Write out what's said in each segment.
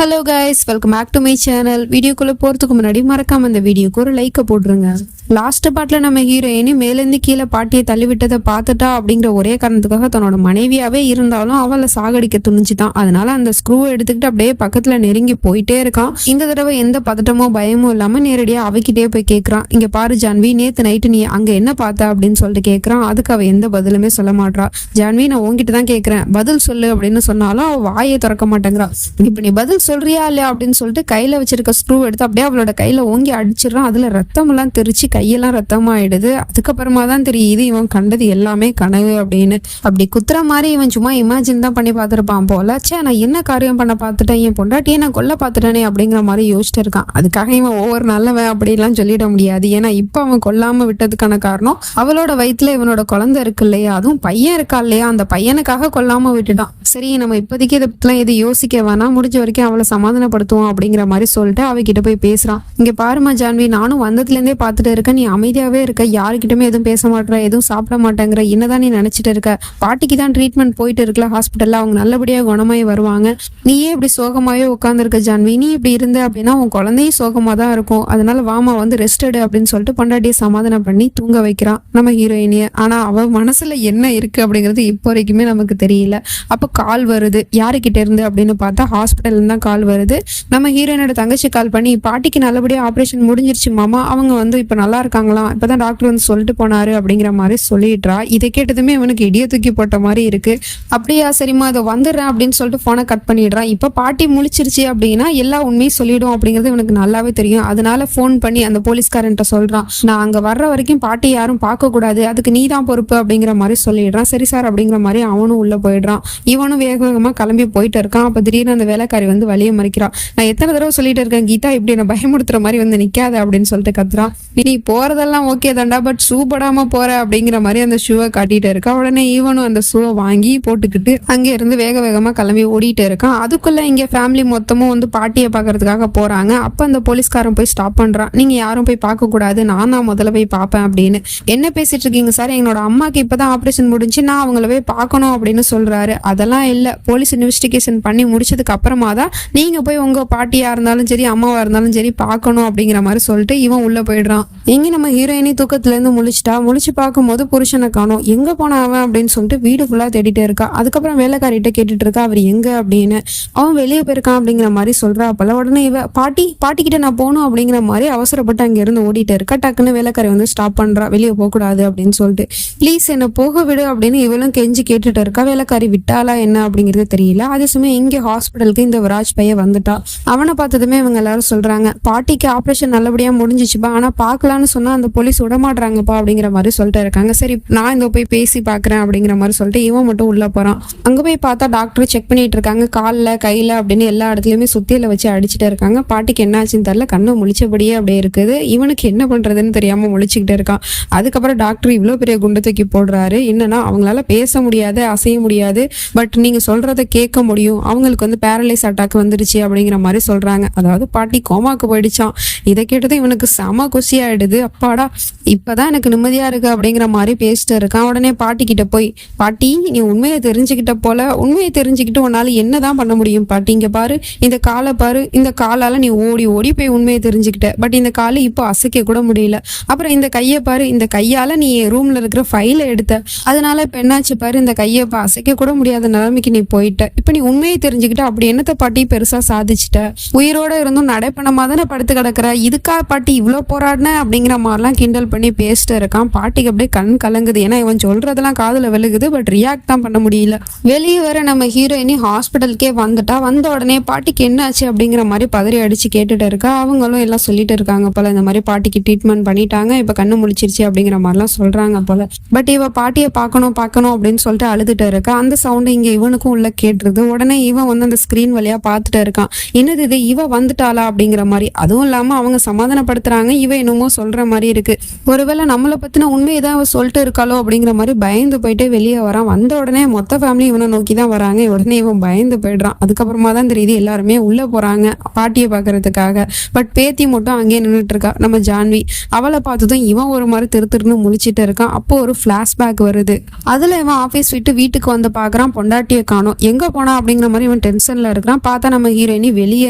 Hello guys, welcome back to my channel. வீடியோக்குள்ளே போகிறதுக்கு முன்னாடி மறக்காம இந்த வீடியோக்கு ஒரு லைக்கை போட்டுருங்க. லாஸ்ட் பார்ட்டில் நம்ம ஹீரோயினி மேலேருந்து கீழே பாட்டியை தள்ளி விட்டதை பார்த்துட்டா அப்படிங்கிற ஒரே காரணத்துக்காக தன்னோட மனைவியாவே இருந்தாலும் அவளை சாகடிக்க துணிச்சுட்டான். அதனால அந்த ஸ்க்ரூவை எடுத்துக்கிட்டு அப்படியே பக்கத்தில் நெருங்கி போயிட்டே இருக்கான். இந்த தடவை எந்த பதட்டமோ பயமும் இல்லாமல் நேரடியாக அவகிட்டே போய் கேட்குறான். இங்கே பாரு ஜான்வி, நேற்று நைட்டு நீ அங்கே என்ன பார்த்த அப்படின்னு சொல்லிட்டு கேட்குறான். அதுக்கு அவள் எந்த பதிலுமே சொல்ல மாட்றா. ஜான்வி, நான் உங்ககிட்ட தான் கேட்குறேன், பதில் சொல்லு அப்படின்னு சொன்னாலும் அவள் வாயை திறக்க மாட்டேங்கிறா. இப்போ நீ பதில் சொல்றியா இல்லையா அப்படின்னு சொல்லிட்டு கையில வச்சிருக்க ஸ்க்ரூ எடுத்து அப்படியே அவளோட கையில ஓங்கி அடிச்சிடறான். அதுல ரத்தம் எல்லாம் தெரிச்சு கையெல்லாம் ரத்தமாயிடுது. அதுக்கப்புறமா தான் தெரியுது இவன் கண்டது எல்லாமே கனவு அப்படின்னு. அப்படி குத்துற மாதிரி இவன் சும்மா இமேஜின் தான் பண்ணி பார்த்துருப்பான் போல. நான் என்ன காரியம் பண்ண பார்த்துட்டேன், என் பொண்டாட்டியே நான் கொல்ல பார்த்துட்டேனே அப்படிங்கிற மாதிரி யோசிச்சுட்டு இருக்கான். அதுக்காக இவன் ஒவ்வொரு நல்லவன் அப்படின்லாம் சொல்லிட முடியாது. ஏன்னா இப்ப அவன் கொல்லாம விட்டதுக்கான காரணம் அவளோட வயிற்றுல இவனோட குழந்தை இருக்கு இல்லையா, அதுவும் பையன் இருக்கா இல்லையா, அந்த பையனுக்காக கொல்லாம விட்டுட்டான். சரி, நம்ம இப்போதைக்கு இதை பத்திலாம் எது யோசிக்க வேணாம், முடிஞ்ச வரைக்கும் அவளை சமாதானப்படுத்துவோம் அப்படிங்கிற மாதிரி சொல்லிட்டு அவகிட்ட போய் பேசுறான். இங்க பாருமா ஜான்வி, நானும் வந்ததுல இருந்தே பார்த்துட்டு இருக்கேன், நீ அமைதியாவே இருக்க, யாருக்கிட்டமே எதுவும் பேச மாட்டேற, எதுவும் சாப்பிட மாட்டேங்கிற, என்னதான் நீ நினைச்சிட்டு இருக்க? பாட்டிக்கு தான் ட்ரீட்மெண்ட் போயிட்டு இருக்கல ஹாஸ்பிட்டல்ல, அவங்க நல்லபடியா குணமாயி வருவாங்க. நீயே இப்படி சோகமாவே உட்காந்துருக்க ஜான்வி, நீ இப்படி இருந்த அப்படின்னா உன் குழந்தையும் சோகமா தான் இருக்கும். அதனால வாமா வந்து ரெஸ்ட் எடு அப்படின்னு சொல்லிட்டு பொண்டாட்டியை சமாதானம் பண்ணி தூங்க வைக்கிறான் நம்ம ஹீரோயினிய. ஆனா அவ மனசுல என்ன இருக்கு அப்படிங்கிறது இப்போ வரைக்குமே நமக்கு தெரியல. அப்ப கால் வருது, யாருக்கிட்ட இருந்து அப்படின்னு பார்த்தா ஹாஸ்பிட்டல்ல தான் கால் வருது. நம்ம ஹீரோயினோட தங்கச்சி கால் பண்ணி, பாட்டிக்கு நல்லபடியா ஆப்ரேஷன் முடிஞ்சிருச்சு மாமா, அவங்க வந்து இப்ப நல்லா இருக்காங்களாம், இப்பதான் டாக்டர் வந்து சொல்லிட்டு போனாரு அப்படிங்கிற மாதிரி சொல்லிடுறா. இதை கேட்டதுமே இவனுக்கு இடிய தூக்கி போட்ட மாதிரி இருக்கு. அப்படியா, சரிம்மா அதை வந்துடுறேன் அப்படின்னு சொல்லிட்டு போனை கட் பண்ணிடுறான். இப்ப பாட்டி முழிச்சிருச்சு அப்படின்னா எல்லா உண்மையும் சொல்லிடும் அப்படிங்கிறது இவனுக்கு நல்லாவே தெரியும். அதனால போன் பண்ணி அந்த போலீஸ்காரன்ட்ட சொல்றான், நான் அங்க வர்ற வரைக்கும் பாட்டி யாரும் பார்க்க கூடாது, அதுக்கு நீ தான் பொறுப்பு அப்படிங்கிற மாதிரி சொல்லிடுறான். சரி சார் அப்படிங்கிற மாதிரி அவனும் உள்ள போயிடுறான். இவனும் வேக வேகமா கிளம்பி போயிட்டு இருக்கான். அப்ப திடீர்னு அந்த வேலைக்காரி வந்து வழியை மறிக்கிறான். நான் எத்தனை தடவை சொல்லிட்டு இருக்கேன் கீதா, இப்படி என்ன பயமுடுத்துற மாதிரி வந்து நிக்காத அப்படின்னு சொல்லிட்டு கத்துறான். நீ போறதெல்லாம் ஓகே தாண்டா, பட் ஷூ போடாம போற அப்படிங்கிற மாதிரி அந்த ஷூவை காட்டிட்டு இருக்கா. உடனே இவனும் அந்த ஷூவை வாங்கி போட்டுக்கிட்டு அங்க இருந்து வேக வேகமா கிளம்பி ஓடிட்டு இருக்கான். அதுக்குள்ள இங்க ஃபேமிலி மொத்தமும் வந்து பாட்டியை பாக்குறதுக்காக போறாங்க. அப்ப அந்த போலீஸ்காரன் போய் ஸ்டாப் பண்றான். நீங்க யாரும் போய் பார்க்க கூடாது, நான் முதல்ல போய் பார்ப்பேன் அப்படின்னு. என்ன பேசிட்டு இருக்கீங்க சார், என்னோட அம்மாக்கு இப்பதான் ஆப்ரேஷன் முடிஞ்சு, நான் அவங்கள போய் பார்க்கணும் அப்படின்னு சொல்றாரு. அதெல்லாம் இல்ல, போலீஸ் இன்வெஸ்டிகேஷன் பண்ணி முடிச்சதுக்கு அப்புறமா தான் நீங்க போய் உங்க பாட்டியா இருந்தாலும் சரி அம்மாவா இருந்தாலும் சரி பார்க்கணும் அப்படிங்கிற மாதிரி சொல்லிட்டு இவன் உள்ள போயிடுறான். எங்க நம்ம ஹீரோயினி தூக்கத்துல இருந்து முழிச்சிட்டா. முழிச்சு பார்க்கும்போது புருஷனை காணோம். எங்க போன அவன் அப்படின்னு சொல்லிட்டு வீடு ஃபுல்லா தேடிட்டே இருக்கா. அதுக்கப்புறம் வேலைக்காரிட்ட கேட்டுட்டு இருக்கா, அவர் எங்க அப்படின்னு. அவன் வெளியே போயிருக்கான் அப்படிங்கிற மாதிரி சொல்றா. அப்பல உடனே இவ பாட்டி கிட்ட நான் போகணும் அப்படிங்கிற மாதிரி அவசரப்பட்டு அங்க இருந்து ஓடிட்டு இருக்கா. டக்குன்னு வேலைக்காரி வந்து ஸ்டாப் பண்றா, வெளியே போக கூடாது அப்படின்னு சொல்லிட்டு. ப்ளீஸ் என்ன போக விடு அப்படின்னு இவளும் கெஞ்சி கேட்டுட்டு இருக்கா. வேலைக்காரி விட்டாலா என்ன அப்படிங்கிறது தெரியல. அதே சமயம் இங்க ஹாஸ்பிட்டலுக்கு இந்த விராஜ் பையன் வந்துட்டா. அவனை பார்த்ததுமே இவங்க எல்லாரும் சொல்றாங்க, பாட்டிக்கு ஆப்ரேஷன் நல்லபடியா முடிஞ்சிச்சுப்பா, ஆனா பாக்கலான்னு சொன்னா அந்த போலீஸ் விடமாட்றாங்கப்பா அப்படிங்கிற மாதிரி சொல்லிட்டு இருக்காங்க. சரி, நான் இந்த போய் பேசி பாக்குறேன் அப்படிங்கிற மாதிரி சொல்லிட்டு இவன் மட்டும் உள்ள போறான். அங்க போய் பார்த்தா டாக்டர் செக் பண்ணிட்டு இருக்காங்க. கால்ல கையில அப்படின்னு எல்லா இடத்துலயுமே சுத்தியில வச்சு அடிச்சுட்டு இருக்காங்க. பாட்டிக்கு என்ன ஆச்சுன்னு தெரியல, கண்ணு முழிச்சபடியே அப்படியே இருக்குது. இவனுக்கு என்ன பண்றதுன்னு தெரியாம முழிச்சுக்கிட்டு இருக்கான். அதுக்கப்புறம் டாக்டர் இவ்வளவு பெரிய குண்டை தூக்கி போடுறாரு. என்னன்னா, அவங்களால பேச முடியாது, அசைய முடியாது, பட் நீங்க சொல்றதை கேட்க முடியும், அவங்களுக்கு வந்து பேரலைஸ் அட்டாக் வந்துருச்சு அப்படிங்கிற மாதிரி சொல்றாங்க. அதாவது பாட்டி கோமாக்கு போயிடுச்சான். இதை கேட்டது இவனுக்கு செம குஷி ஆயிடுது. அப்பாடா, இப்பதான் எனக்கு நிம்மதியா இருக்கு அப்படிங்கிற மாதிரி பேசிட்டு இருக்கான். உடனே பாட்டி கிட்ட போய், பாட்டி நீ உண்மையை தெரிஞ்சுக்கிட்ட போல, உண்மையை தெரிஞ்சுக்கிட்டு உன்னால என்னதான் பண்ண முடியும் பாட்டி, இங்க பாரு, இந்த காலை பாரு, இந்த காலால நீ ஓடி ஓடி போய் உண்மையை தெரிஞ்சுக்கிட்ட, பட் இந்த காலை இப்போ அசைக்க கூட முடியல. அப்புறம் இந்த கையை பாரு, இந்த கையால நீ ரூம்ல இருக்கிற ஃபைலை எடுத்த, அதனால இப்ப என்னாச்சு பாரு, இந்த கையை இப்ப அசைக்க கூட முடியாத நிலைமைக்கு நீ போயிட்ட. இப்ப நீ உண்மையை தெரிஞ்சுக்கிட்ட, அப்படி என்னத்த பாட்டி பெருசா சாதிச்சுட்ட, உயிரோட இருந்தும் நடைப்பணமா தானே படுத்து கிடக்குற, இதுக்கா பாட்டி இவ்வளவு போராடின அப்படிங்கிற மாதிரிலாம் கிண்டல் பண்ணி பேசிட்டு இருக்கான். பாட்டிக்கு அப்படியே கண் கலங்குது. ஏன்னா இவன் சொல்றதெல்லாம் காதுல விழுகுது, பட் ரியாக்ட் தான் பண்ண முடியல. வெளியே வர நம்ம ஹீரோயினி ஹாஸ்பிட்டலுக்கே வந்துட்டா. வந்த உடனே பாட்டிக்கு என்ன ஆச்சு அப்படிங்கிற மாதிரி பதறி அடிச்சு கேட்டுட்டு இருக்கா. அவங்களும் எல்லாம் சொல்லிட்டு இருக்காங்க போல, இந்த மாதிரி பாட்டிக்கு ட்ரீட்மெண்ட் பண்ணிட்டாங்க, இப்ப கண்ணு முழிச்சிருச்சு அப்படிங்கிற மாதிரிலாம் சொல்றாங்க போல. பட் இவ பாட்டியை பார்க்கணும் அப்படின்னு சொல்லிட்டு அழுதுட்டு இருக்கா. அந்த சவுண்டு இங்க இவனுக்கும் உள்ள கேட்டுருது. உடனே இவன் வந்து அந்த ஸ்கிரீன் வழியா பார்த்துட்டு இருக்கான். என்னது இது, இவ வந்துட்டாளா அப்படிங்கிற மாதிரி. அதுவும் இல்லாம அவங்க சமாதானப்படுத்துறாங்க, இவ என்னமோ சொல்ற மாதிரி இருக்கு. ஒருவேளை நம்மளை பத்தின உண்மையை தான் அவ சொல்லிட்டு இருக்காளோ அப்படிங்கிற மாதிரி பயந்து போயிட்டு வெளியே வரான். வந்த உடனே மொத்த ஃபேமிலி இவனை நோக்கி தான் வராங்க. உடனே இவன் பயந்து போயிடுறான். அதுக்கப்புறமா தான் தெரியுது எல்லாருமே உள்ள போறாங்க பாட்டியை பாக்குறதுக்காக. பட் பேத்தி மட்டும் அங்கேயே நின்றுட்டு இருக்கா, நம்ம ஜான்வி. அவளை பார்த்ததும் இவன் ஒரு மாதிரி திருன்னு முழிச்சிட்டு இருக்கான். அப்போ ஒரு பிளாஷ்பேக் வருது. அதுல இவன் ஆபீஸ் விட்டு வீட்டுக்கு வந்து பாக்குறான், பொண்டாட்டியை காணோம். எங்க போனா அப்படிங்கிற மாதிரி இவன் டென்ஷன்ல இருக்கிறான். பார்த்தா நம்ம ஹீரோயினி வெளியே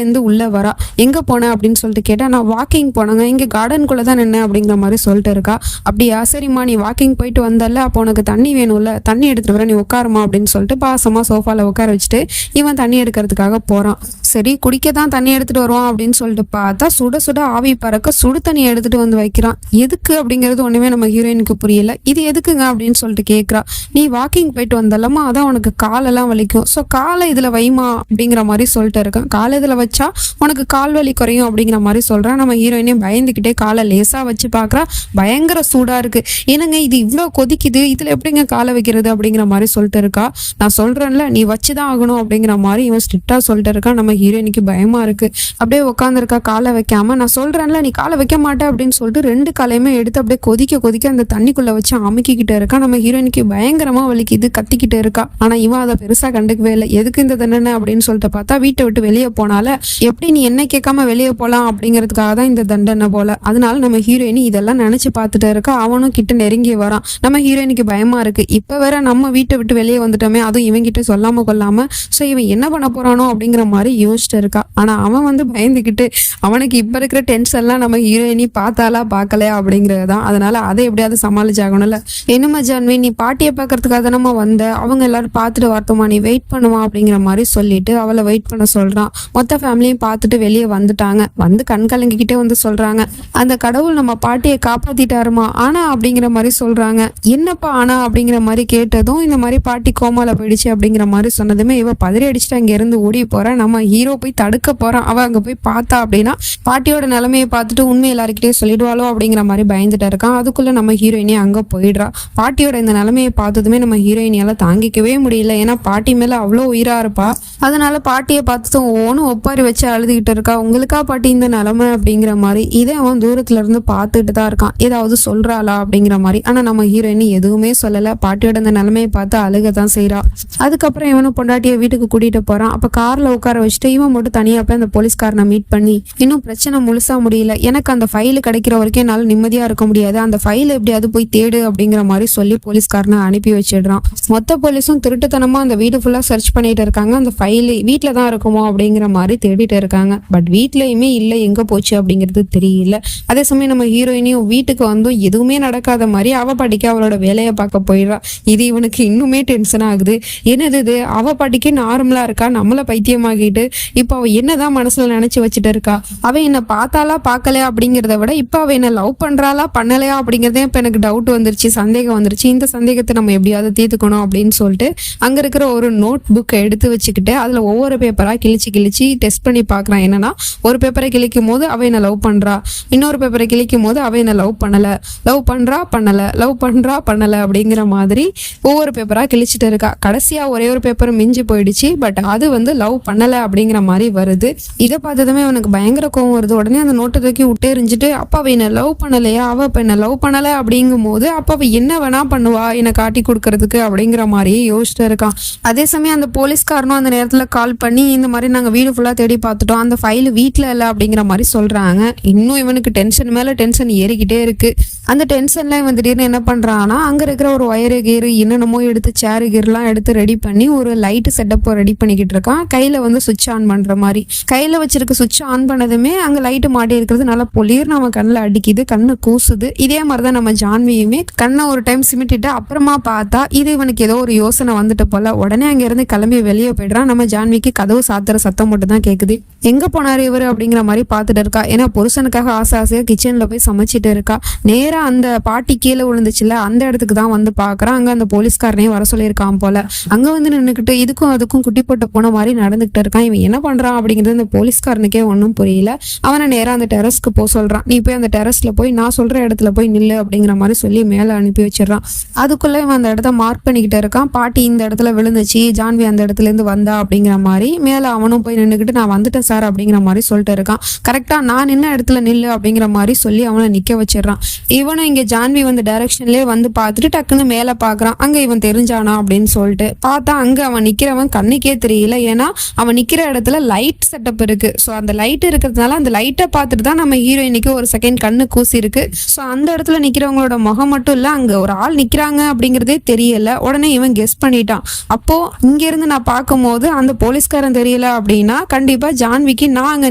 இருந்து உள்ள வரா. எங்க போன அப்படின்னு சொல்லிட்டு கேட்டா, நான் வாக்கிங் போனேங்க, இங்க கார்டனுக்குள்ள தான் நின்னேன் அப்படிங்கிற மாதிரி சொல்லிட்டு இருக்கா. அப்படியா, சரிம்மா, நீ வாக்கிங் போயிட்டு வந்தல, அப்போ உனக்கு தண்ணி வேணும்ல, தண்ணி எடுத்துட்டு வர, நீ உட்காருமா அப்படின்னு சொல்லிட்டு பாசமா சோஃபால உட்கார வச்சுட்டு இவன் தண்ணி எடுக்கிறதுக்காக போறான். சரி, குடிக்க தான் தண்ணி எடுத்துட்டு வருவான் அப்படின்னு சொல்லிட்டு பார்த்தா சுட சுட ஆவி பறக்க சுடு தண்ணி எடுத்துட்டு வந்து வைக்கிறான். எதுக்கு அப்படிங்கிறது ஒண்ணுமே நம்ம ஹீரோயினுக்கு புரியல. இது எதுக்குங்க அப்படின்னு சொல்லிட்டு கேட்குறா. நீ வாக்கிங் போயிட்டு வந்தல்லமா, அதான் உனக்கு காலெல்லாம் வலிக்கும், ஸோ காலை இதுல வைமா அப்படிங்கிற மாதிரி சொல்லிட்டு இருக்கான். காலை இதுல வச்சா உனக்கு கால் வலி குறையும் அப்படிங்கிற மாதிரி சொல்றான். நம்ம ஹீரோயினே பயந்துக்கிட்டே காலை லேசா வச்சு பாக்குறா. பயங்கர சூடா இருக்கு. என்னங்க இது இவ்வளோ கொதிக்குது, இதுல எப்படிங்க காலை வைக்கிறது அப்படிங்கிற மாதிரி சொல்லிட்டு இருக்கா. நான் சொல்றேன்ல, நீ வச்சுதான் ஆகணும் அப்படிங்கிற மாதிரி இவன் ஸ்ட்ரிக்டா சொல்லிட்டு இருக்கான். நம்ம ஹீரோயினுக்கு பயமா இருக்கு. அப்படியே உட்காந்துருக்கா காலை வைக்காம. நான் சொல்றேன்ல, நீ காலை வைக்க மாட்டேன் அப்படின்னு சொல்லிட்டு ரெண்டு காலையுமே எடுத்து அப்படியே கொதிக்க கொதிக்க அந்த தண்ணிக்குள்ள வச்சு அமுக்கிக்கிட்டு இருக்கா. நம்ம ஹீரோயினுக்கு பயங்கரமா வலிக்குது, கத்திக்கிட்டு இருக்கா. ஆனா இவன் அதை பெருசா கண்டுக்கவே இல்லை. எதுக்கு இந்த தண்டனை அப்படின்னு சொல்லிட்டு பார்த்தா, வீட்டை விட்டு வெளியே போனால எப்படி நீ என்ன கேட்காம வெளியே போலாம் அப்படிங்கிறதுக்காக தான் இந்த தண்டனை போல. அதனால நம்ம ஹீரோயினி இதெல்லாம் நினைச்சு பார்த்துட்டு இருக்கா. அவனும் கிட்ட நெருங்கி வரான். நம்ம ஹீரோயினுக்கு பயமா இருக்கு. இப்ப வேற நம்ம வீட்டை விட்டு வெளியே வந்துட்டோமே, அதுவும் இவன் கிட்ட சொல்லாம கொள்ளாம, ஸோ இவன் என்ன பண்ண போறானோ அப்படிங்கிற மாதிரி யோசிச்சுட்டு இருக்கா. ஆனா அவன் வந்து பயந்துக்கிட்டு, அவனுக்கு இப்ப இருக்கிற டென்ஷன்லாம் நம்ம ஹீரோயினி பார்த்தாலா பார்க்கலையா அப்படிங்கிறது தான். அதனால அதை எப்படியாவது சமாளிச்சாகணும்ல. என்னம்மா ஜான்வி, நீ பாட்டியை பார்க்கறதுக்காக தானம்மா வந்த, அவங்க எல்லாரும் பார்த்துட்டு வரட்டுமா, நீ வெயிட் பண்ணுவா அப்படிங்கிற மாதிரி சொல்லிட்டு அவளை வெயிட் பண்ண சொல்றான். மொத்த ஃபேமிலியும் பார்த்துட்டு வெளியே வந்துட்டாங்க. வந்து கண் கலங்கிக்கிட்டே வந்து சொல்றாங்க, அந்த கடவுள் நம்ம பாட்டியை காப்பாத்திட்டாருமா, ஆனா அப்படிங்கிற மாதிரி சொல்றாங்க. என்னப்பா ஆனா அப்படிங்கிற மாதிரி கேட்டதும், இந்த மாதிரி பாட்டி கோமால போயிடுச்சு அப்படிங்கிற மாதிரி சொன்னதுமே இவ பதறி அடிச்சுட்டு அங்க இருந்து ஓடி போறா. நம்ம ஹீரோ போய் தடுக்க போறான். அவ அங்க போய் பார்த்தா அப்படின்னா பாட்டியோட நிலைமையை பார்த்துட்டு உண்மை எல்லாருக்கிட்டே சொல்லிடுவாளோ அப்படிங்கிற மாதிரி பயந்துட்டு இருக்கான். அதுக்குள்ள நம்ம ஹீரோயினி அங்க போயிடுறா. பாட்டியோட இந்த நிலைமையை பார்த்ததுமே நம்ம ஹீரோயினியால தாங்கிக்கவே முடியல. ஏன்னா பாட்டி மேல அவ்வளோ உயிரா இருப்பா. அதனால பாட்டியை பார்த்துட்டும் ஒவ்வொன்றும் ஒப்பாரி வச்சு அழுதுகிட்டு இருக்கா. உங்களுக்கா பாட்டி இந்த நிலைமை அப்படிங்கிற மாதிரி. இதை அவன் தூரத்துல இருந்து பார்த்துட்டு தான் இருக்கான், ஏதாவது சொல்றாளா அப்படிங்கிற மாதிரி. ஆனா நம்ம ஹீரோயினி எதுவுமே சொல்லல. பாட்டியோட இந்த நிலைமையை பார்த்து அழுக தான் செய்யறா. அதுக்கப்புறம் இவனும் பொண்டாட்டியை வீட்டுக்கு கூட்டிட்டு போறான். அப்ப கார்ல உட்கார வச்சுட்டு இவன் மட்டும் தனியா போய் அந்த போலீஸ்காரனை மீட் பண்ணி, இன்னும் பிரச்சனை முழுசா முடியல, எனக்கு அந்த ஃபைல் கிடைக்கிற வரைக்கும் என்னால நிம்மதியா இருக்க முடியாது, அந்த ஃபைல் எப்படியாவது போய் தேடு அப்படிங்கிற மாதிரி சொல்லி போலீஸ்காரனை அனுப்பி வச்சிடுறான். மொத்த போலீஸும் திருட்டுத்தனமா அந்த வீடு ஃபுல்லா சர்ச் பண்ணிட்டு இருக்காங்க. அந்த ஃபைல் வீட்டுல தான் இருக்குமோ அப்படிங்கிற மாதிரி தேடிட்டு இருக்காங்க. பட் வீட்லயுமே இல்லை, எங்க போச்சு அப்படிங்கிறது தெரியல. அதே சமயம் நம்ம ஹீரோயினியும் வீட்டுக்கு வந்தும் எதுவுமே நடக்காத மாதிரி அவ பாட்டிக்கு அவளோட வேலையை பார்க்க போயிடுறா. இது இவனுக்கு இன்னுமே டென்ஷன் ஆகுது. என்னது இது, அவ பாட்டிக்கு நார்மலா இருக்கா, நம்மள பைத்தியமாகிட்டு இப்போ அவ என்னதான் மனசுல நினைச்சு வச்சுட்டு இருக்கா. அவ என்ன பார்த்தாலா பார்க்கலையா அப்படிங்கிறத விட இப்ப அவ என்ன லவ் பண்றாளா பண்ணலையா அப்படிங்கிறதே இப்ப எனக்கு டவுட் வந்துருச்சு, சந்தேகம் வந்துருச்சு. இந்த சந்தேகத்தை நம்ம எப்படியாவது தீர்த்துக்கணும் அப்படின்னு சொல்லிட்டு அங்க இருக்கிற ஒரு நோட் புக்கை எடுத்து வச்சுக்கிட்டு அதுல ஒவ்வொரு பேப்பரா கிழிச்சு கிழிச்சு டெஸ்ட் பண்ணி பாக்குறான். என்னன்னா, ஒரு பேப்பரை கிழிக்கும் போது அவ என்ன லவ் பண்றா, இன்னொரு பேப்பரை கிழிக்கும் போது அவ என்ன லவ் பண்ணல, லவ் பண்றா பண்ணல, லவ் பண்றா பண்ணல அப்படிங்கிற மாதிரி ஒவ்வொரு பேப்பரா கிழிச்சிட்டு இருக்கா. கடைசியா ஒரே ஒரு பேப்பர் மிஞ்சி போயிடுச்சு. பட் அது வந்து லவ் பண்ணல அப்படிங்கிற மாதிரி வருது. இதை பார்த்ததுமே அவனுக்கு பயங்கர கோவம் வருது. உடனே அந்த நோட்டை தூக்கி விட்டே எறிஞ்சிட்டு, அப்ப அவ என்ன லவ் பண்ணலையா, அவ இப்ப என்ன லவ் பண்ணல அப்படிங்கும் போது அப்ப அவ என்ன வேணா பண்ணுவா என்னை காட்டி கொடுக்கறதுக்கு அப்படிங்கிற மாதிரியே யோசிச்சுட்டு இருக்கான். அதே சமயம் அந்த போலீஸ்காரனும் அந்த நேரத்துல கால் பண்ணி, இந்த மாதிரி நாங்க வீடு ஃபுல்லா தேடி பார்த்துட்டோம், அந்த ஃபைல் வீட்டுல இல்லை அப்படிங்கிற மாதிரி சொல்றாங்க. இன்னும் இவனுக்கு டென்ஷன் மேல டென்ஷன் ஏறிக்கிட்டே இருக்கு. அந்த டென்ஷன்ல இவன் திடீர்னு என்ன பண்றான்னா, அங்க இருக்கிற ஒரு ஒயரு கீரு என்னென்னமோ எடுத்து சேரு கீர்லாம் எடுத்து ரெடி பண்ணி ஒரு லைட் செட்டப் ரெடி பண்ணிக்கிட்டு இருக்கான். கையில வந்து சுவிட்ச் ஆன் பண்ற மாதிரி. கையில வச்சிருக்க சுவிட்ச் ஆன் பண்ணதுமே அங்க லைட்டு மாட்டி இருக்கிறது நல்லா பொலிர் நம்ம கண்ணில் அடிக்குது, கண்ணு கூசுது. இதே மாதிரிதான் நம்ம ஜான்வியுமே கண்ணை ஒரு டைம் சிமிட்டிட்டு அப்புறமா பார்த்தா இது இவனுக்கு ஏதோ ஒரு யோசனை வந்துட்டு போல. உடனே அங்க இருந்து கிளம்பி வெளியே போயிடுறான். நம்ம ஜான்விக்கு கதவு சாத்துற சத்தம் மட்டும் தான் கேக்குது. எங்க போனாரு இவரு அப்படிங்கிற மாதிரி பார்த்துட்டு இருக்கா. ஏன்னா புருஷனுக்காக ஆசை ஆசையா கிச்சன்ல போய் சமைச்சிட்டு இருக்கா. நேர நேரா அந்த பாட்டி கீழே விழுந்துச்சுல அந்த இடத்துக்கு தான் வந்து பாக்குறான். அங்க அந்த போலீஸ்காரனையும் வர சொல்லியிருக்கான் போல. அங்க வந்து நின்னுக்கிட்டு இதுக்கும் அதுக்கும் குட்டி போட்ட போன மாதிரி நடந்துகிட்டு இருக்கான். இவன் என்ன பண்றான் அப்படிங்கிறது அந்த போலீஸ்காரனுக்கே ஒன்றும் புரியல. அவனை நேரா அந்த டெரஸ்க்கு போக சொல்றான். நீ போய் அந்த டெரஸ்ல போய் நான் சொல்ற இடத்துல போய் நில்லு அப்படிங்கிற மாதிரி சொல்லி மேல அனுப்பி வச்சிடறான். அதுக்குள்ள இவன் அந்த இடத்த மார்க் பண்ணிக்கிட்டு இருக்கான். பாட்டி இந்த இடத்துல விழுந்துச்சு, ஜான்வி அந்த இடத்துல இருந்து வந்தா அப்படிங்கிற மாதிரி மேல அவனும் போய் நின்றுக்கிட்டு நான் வந்துட்டேன் சார் அப்படிங்கிற மாதிரி சொல்லிட்டு இருக்கான். கரெக்டா நான் நின்ன இடத்துல நில்லு அப்படிங்கிற மாதிரி சொல்லி அவனை நிக்க வச்சிடறான். இவனும் இங்க ஜான்வி வந்து டைரக்ஷன்லயே வந்து பார்த்துட்டு டக்குன்னு மேல பாக்குறான். அங்க இவன் தெரிஞ்சானா அப்படின்னு சொல்லிட்டு பார்த்தா அங்க அவன் நிக்கிறவன் கண்ணுக்கே தெரியல. ஏன்னா அவன் நிக்கிற இடத்துல லைட் செட்டப் இருக்கு. ஸோ அந்த லைட் இருக்கிறதுனால அந்த லைட்டை பார்த்துட்டு தான் நம்ம ஹீரோயினுக்கு ஒரு செகண்ட் கண்ணு கூசி இருக்கு. ஸோ அந்த இடத்துல நிக்கிறவங்களோட முகம் மட்டும் இல்ல, அங்க ஒரு ஆள் நிக்கிறாங்க அப்படிங்கிறதே தெரியல. உடனே இவன் கெஸ் பண்ணிட்டான். அப்போ இங்க இருந்து நான் பார்க்கும் போது அந்த போலீஸ்காரன் தெரியல அப்படின்னா கண்டிப்பா ஜான்விக்கு நான் அங்க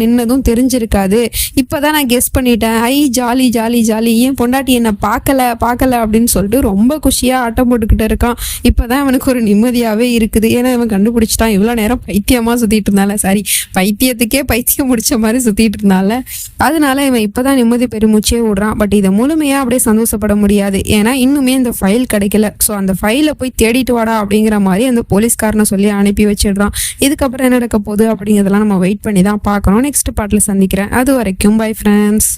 நின்னதும் தெரிஞ்சிருக்காது. இப்பதான் நான் கெஸ் பண்ணிட்டேன். ஐ ஜாலி ஜாலி ஜாலி, ஏன் பொண்டாட்டி என்ன பார்க்கல அப்படின்னு சொல்லிட்டு ரொம்ப குஷியா ஆட்டம் போட்டுக்கிட்டு இருக்கான். இப்பதான் அவனுக்கு ஒரு நிம்மதியாவே இருக்குது. ஏன்னா இவன் கண்டுபிடிச்சிட்டான் இவ்வளவு நேரம் பைத்தியமா சுத்திட்டு இருந்தால, சாரி பைத்தியத்துக்கே பைத்தியம் முடிச்ச மாதிரி சுத்திட்டு இருந்தால, அதனால இவன் இப்பதான் நிம்மதி பெருமூச்சே விடுறான். பட் இதை முழுமையா அப்படியே சந்தோஷப்பட முடியாது. ஏன்னா இன்னுமே இந்த ஃபைல் கிடைக்கல. ஸோ அந்த ஃபைலை போய் தேடிட்டு வாடா அப்படிங்கிற மாதிரி அந்த போலீஸ்காரனை சொல்லி அனுப்பி வச்சிடுறான். இதுக்கப்புறம் என்ன நடக்க போகுது அப்படிங்கிறதெல்லாம் நம்ம வெயிட் பண்ணி தான் பார்க்கணும். நெக்ஸ்ட் பார்ட்ல சந்திக்கிறேன். அது வரைக்கும் பை ஃப்ரெண்ட்ஸ்.